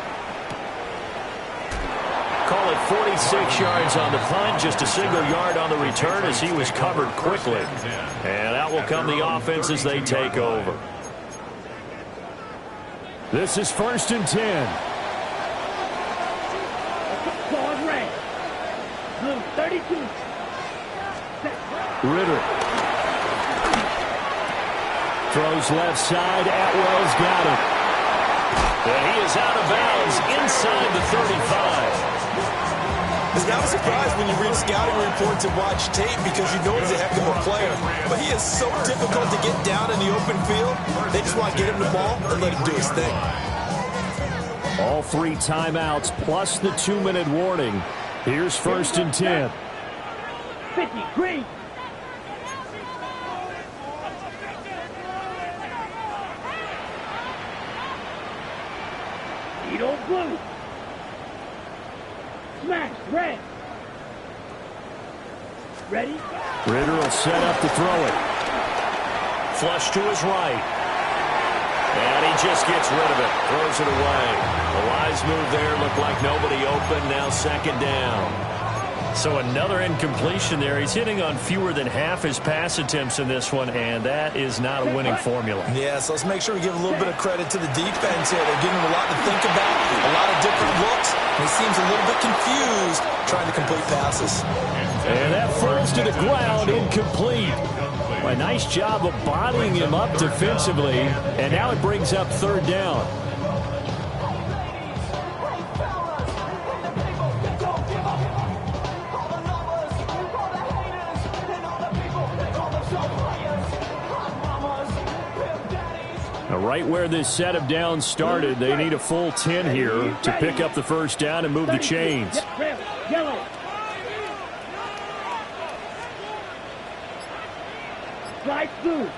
Call it 46 yards on the punt, just a single yard on the return as he was covered quickly. And out will come the offense as they take over. This is 1st and 10. Ball red. Blue 32. Ritter. Throws left side. Atwell's got it. And he is out of bounds inside the 35. It's not a surprise when you read scouting reports and watch tape because you know he's a heck of a player. But he is so difficult to get down in the open field. They just want to get him the ball and let him do his thing. All 3 timeouts plus the 2-minute warning. Here's 1st and 10. 50, green. Edo blue. Smash, red. Ready? Ritter will set up to throw it. Flush to his right. And he just gets rid of it. Throws it away. A wise move there. Looked like nobody open. Now 2nd down. So another incompletion there. He's hitting on fewer than half his pass attempts in this one, and that is not a winning formula. Yeah, so let's make sure we give a little bit of credit to the defense here. They're giving him a lot to think about, a lot of different looks, and he seems a little bit confused trying to complete passes. And that falls to the ground, incomplete. A nice job of bodying him up defensively, and now it brings up 3rd down. Right where this set of downs started, they need a full 10 here to pick up the 1st down and move the chains. Yellow. Slide through.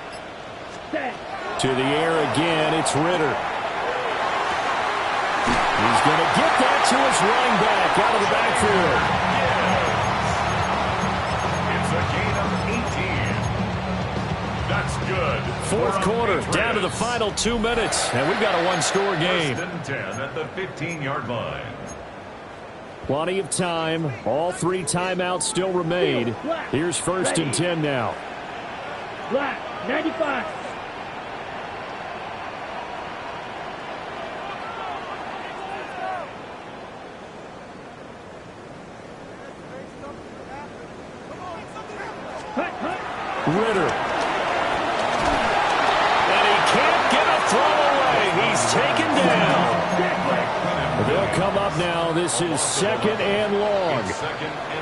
Set. To the air again, it's Ritter. He's going to get that to his running back out of the backfield. That's good. 4th quarter, down to the final 2 minutes, and we've got a 1-score game. 1st and 10 at the 15-yard line. Plenty of time. All 3 timeouts still remain. Here's 1st and 10 now. Black, 95. Ritter. And he can't get a throw away. He's taken down. They'll come up now. This is 2nd and long.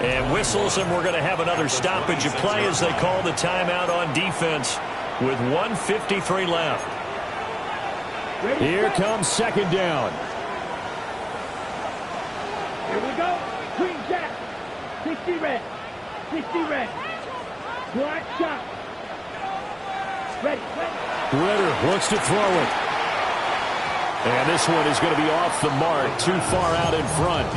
And whistles, and we're going to have another stoppage of play as they call the timeout on defense with 1:53 left. Here comes 2nd down. Here we go. Green jack. 60 red. 60 red. Black shot. Ready. Ritter looks to throw it. And this one is going to be off the mark, too far out in front.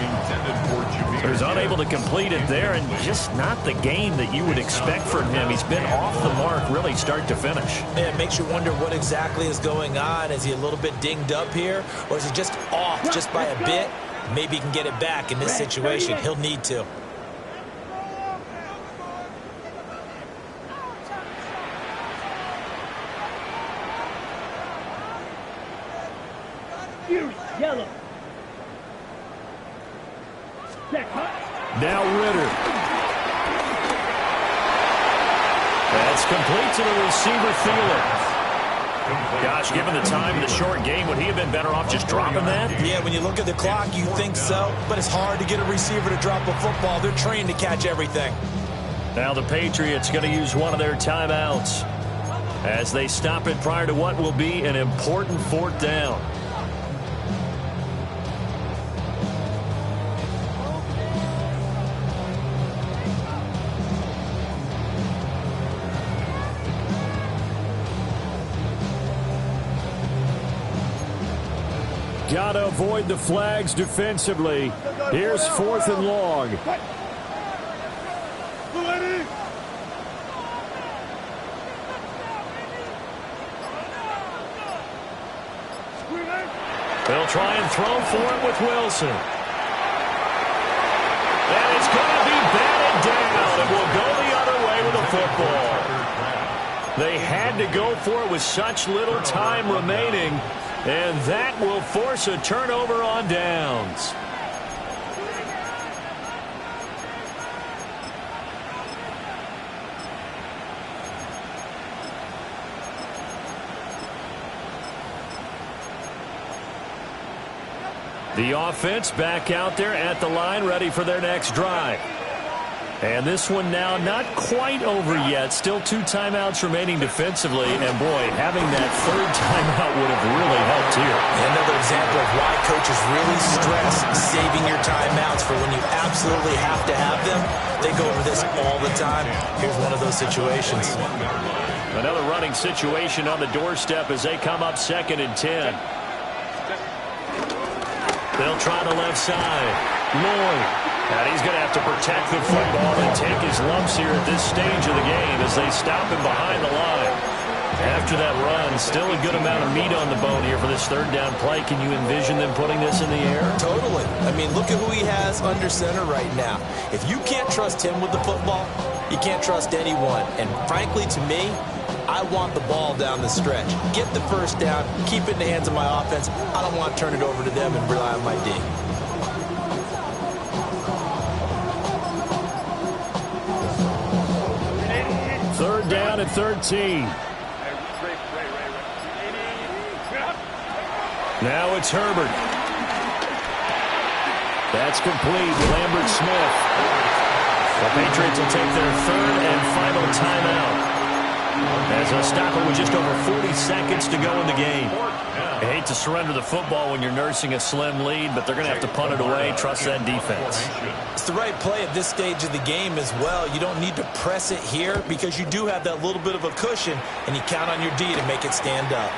So he's unable to complete it there, and just not the game that you would expect from him. He's been off the mark really start to finish. Yeah, it makes you wonder what exactly is going on. Is he a little bit dinged up here, or is he just off just by a bit? Maybe he can get it back in this situation. He'll need to. Yellow. Now Ritter. That's complete to the receiver, Thielen. Gosh, given the time in the short game, would he have been better off just dropping that? Yeah, when you look at the clock, you think so, but it's hard to get a receiver to drop a football. They're trained to catch everything. Now the Patriots going to use one of their timeouts as they stop it prior to what will be an important fourth down. Got to avoid the flags defensively. Here's 4th and long. They'll try and throw for it with Wilson. And it's going to be batted down. It will go the other way with the football. They had to go for it with such little time remaining. And that will force a turnover on downs. The offense back out there at the line, ready for their next drive. And this one now not quite over yet. Still 2 timeouts remaining defensively. And, boy, having that 3rd timeout would have really helped here. Another example of why coaches really stress saving your timeouts for when you absolutely have to have them. They go over this all the time. Here's one of those situations. Another running situation on the doorstep as they come up 2nd and 10. They'll try the left side. Lloyd. And he's going to have to protect the football and take his lumps here at this stage of the game as they stop him behind the line. After that run, still a good amount of meat on the bone here for this 3rd down play. Can you envision them putting this in the air? Totally. I mean, look at who he has under center right now. If you can't trust him with the football, you can't trust anyone. And frankly, to me, I want the ball down the stretch. Get the 1st down, keep it in the hands of my offense. I don't want to turn it over to them and rely on my D. 3rd down at 13. Now it's Herbert. That's complete. Lambert Smith. The Patriots will take their 3rd and final timeout as they'll stop it with just over 40 seconds to go in the game. I hate to surrender the football when you're nursing a slim lead, but they're going to have to punt it away. Trust that defense. It's the right play at this stage of the game as well. You don't need to press it here because you do have that little bit of a cushion, and you count on your D to make it stand up.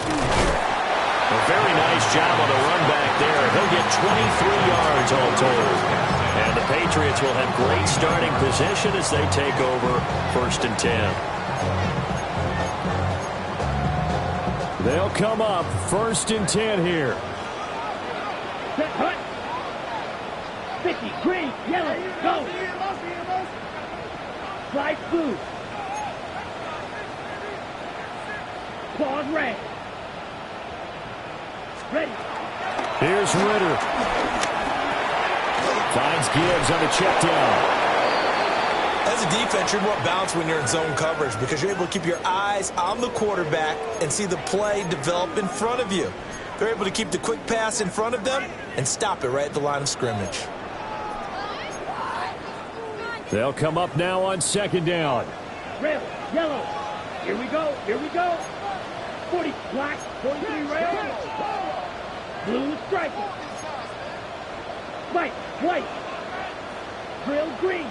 A very nice job on the run back there. He'll get 23 yards all told. And the Patriots will have great starting position as they take over 1st and 10. They'll come up 1st and 10 here. Set, hut. 50, green, yellow, go. Slide blue. Claws red. Ready. Here's Ritter. Finds Gibbs on the check down. As a defense, you're more balanced when you're in zone coverage because you're able to keep your eyes on the quarterback and see the play develop in front of you. They're able to keep the quick pass in front of them and stop it right at the line of scrimmage. They'll come up now on 2nd down. Red, yellow. Here we go. Here we go. 40, black, 43, red. Blue, striking. White, white. Drill, green.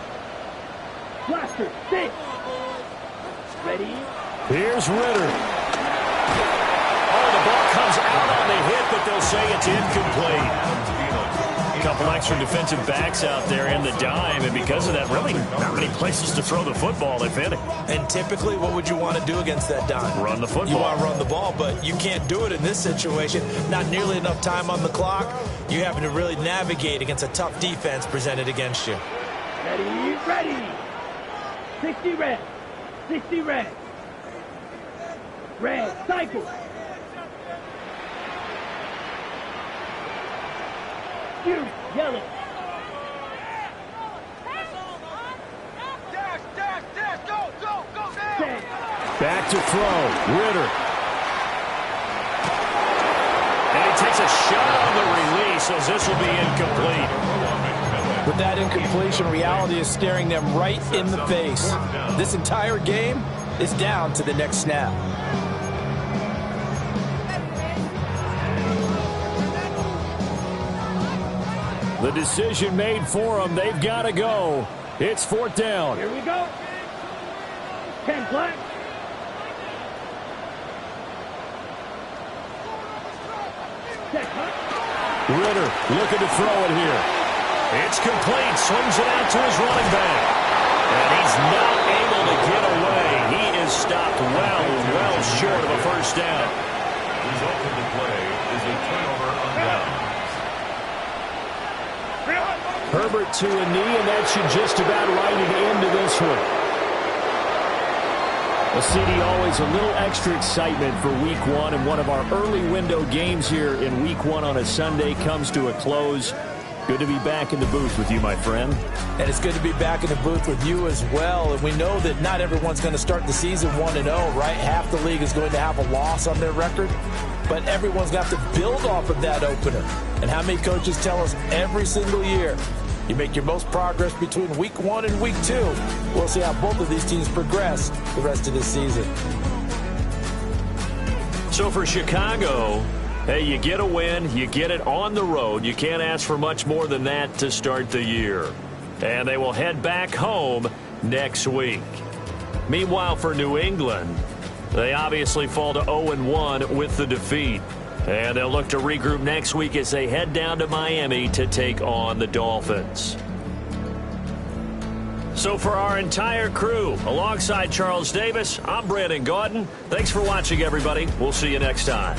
Blaster, 6. Ready, Here's Ritter. Oh, the ball comes out on the hit, but they'll say it's incomplete. A couple extra defensive backs out there in the dime, and because of that, really not many places to throw the football, if any. And typically, what would you want to do against that dime? Run the football. You want to run the ball, but you can't do it in this situation. Not nearly enough time on the clock. You having to really navigate against a tough defense presented against you. Ready, ready. 60 red. 60 red. Red, cycle. Shoot, yellow. Dash, go, Set. Back to throw. Ritter. And he takes a shot on the release as this will be incomplete. With that incompletion, reality is staring them right in the face. This entire game is down to the next snap. The decision made for them. They've got to go. It's 4th down. Here we go. 10 black. Ritter looking to throw it here. It's complete. Swings it out to his running back. And he's not able to get away. He is stopped well short of a first down. Result of the play is a turnover on downs. Herbert to a knee, and that should just about write it into this one. A CD, always a little extra excitement for Week 1, and one of our early window games here in Week 1 on a Sunday comes to a close. Good to be back in the booth with you, my friend. And it's good to be back in the booth with you as well. And we know that not everyone's going to start the season 1-0, right? Half the league is going to have a loss on their record. But everyone's going to have to build off of that opener. And how many coaches tell us every single year, you make your most progress between Week 1 and Week 2. We'll see how both of these teams progress the rest of this season. So for Chicago, hey, you get a win, you get it on the road. You can't ask for much more than that to start the year. And they will head back home next week. Meanwhile, for New England, they obviously fall to 0-1 with the defeat. And they'll look to regroup next week as they head down to Miami to take on the Dolphins. So for our entire crew, alongside Charles Davis, I'm Brandon Gaudin. Thanks for watching, everybody. We'll see you next time.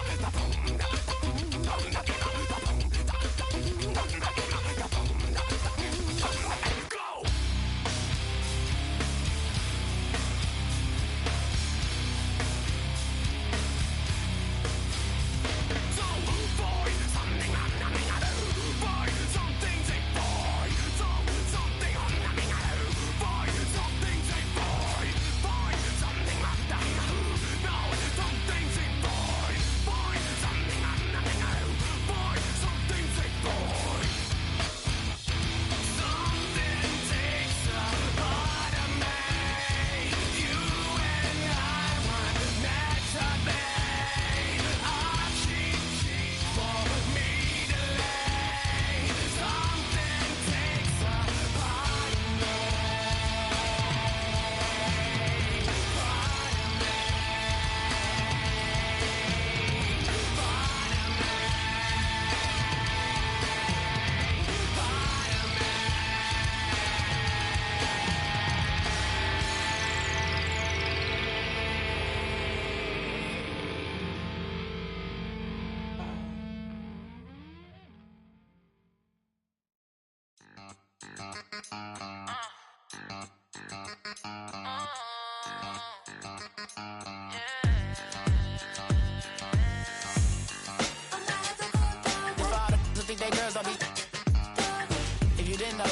If you didn't know,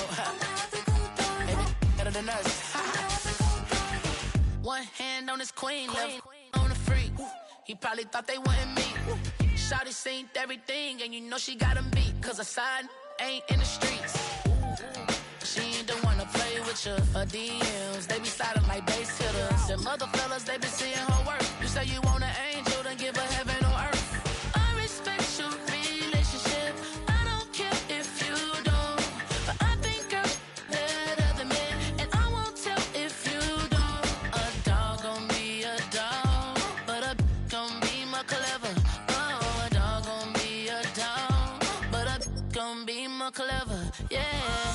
maybe better than us. One hand on his queen, left on the freak. He probably thought they wouldn't meet. Shawty seen everything, and you know she got him beat. Cause her side ain't in the streets. She ain't the one to play with you. Her DMs, they be sliding like base hitters. Them other fellas, they been seeing her work. You say you want an angel, then give her heaven on earth. I respect your relationship. I don't care if you don't. But I think I'm better than men. And I won't tell if you don't. A dog gon' be a dog. But a gon' be more clever. Oh, a dog gon' be a dog. But a gon' be more clever. Yeah.